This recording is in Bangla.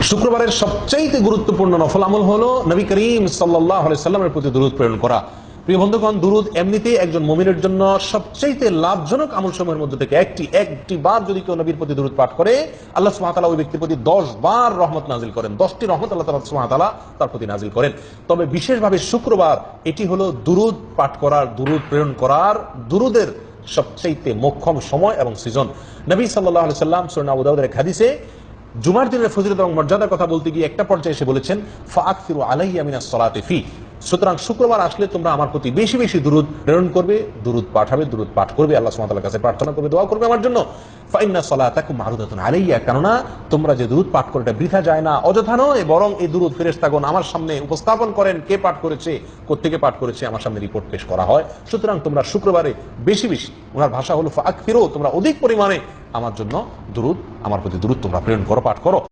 শুক্রবারের সবচেয়ে গুরুত্বপূর্ণ নফল আমল হলো নবী করিম সাল্লাল্লাহু আলাইহি সাল্লামের প্রতি দুরূদ প্রেরণ করা। প্রিয় বন্ধুগণ, দুরূদ এমনিতেই একজন মুমিনের জন্য সবচেয়ে লাভজনক আমলসমূহের মধ্যে থেকে একটি বার যদি কেউ নবীর প্রতি দুরূদ পাঠ করে, আল্লাহ সুবহানাহু ওয়া তাআলা ওই ব্যক্তির প্রতি 10 বার রহমত নাজিল করেন। 10টি রহমত আল্লাহ সুবহানাহু ওয়া তাআলা তার প্রতি নাজিল করেন। তবে বিশেষভাবে শুক্রবার এটি হলো দুরূদ পাঠ করার, দুরূদ প্রেরণ করার, দুরূদের সবচেয়ে মোক্ষম সময় এবং সিজন। নবী সাল্লাল্লাহু আলাইহি সাল্লাম সূরা আবু দাউদের এক হাদিসে জুমার দিনের ফজিলত এবং মর্যাদার কথা বলতে গিয়ে একটা পর্যায়ে এসে বলেছেন, ফাআকসিরু আলাইয়া মিনাস সালাতি ফি। সুতরাং শুক্রবার আসলে তোমরা আমার প্রতি বেশি বেশি দুরূদ প্রেরণ করবে, দুরূদ পাঠাবে, দুরূদ পাঠ করবে, আল্লাহ সুবহানাহু ওয়া তাআলার কাছে প্রার্থনা করবে, দোয়া করবে আমার জন্য। ফাইন্না সালাতাকুম মারুদাতুন আলাইয়া, কেননা তোমরা যে দুরূদ পাঠ করো এটা বৃথা যায় না, অযথা নয়, বরং এই দুরূদ ফেরেশতাগণ আমার সামনে উপস্থাপন করেন, কে পাঠ করেছে, কোত্থেকে পাঠ করেছে, আমার সামনে রিপোর্ট পেশ করা হয়। সুতরাং তোমরা শুক্রবারে বেশি বেশি, ওনার ভাষা হলো ফাআকসিরু, তোমরা অধিক পরিমাণে আমার জন্য দুরূদ, আমার প্রতি দুরূদ তোমরা প্রেরণ করো, পাঠ করো।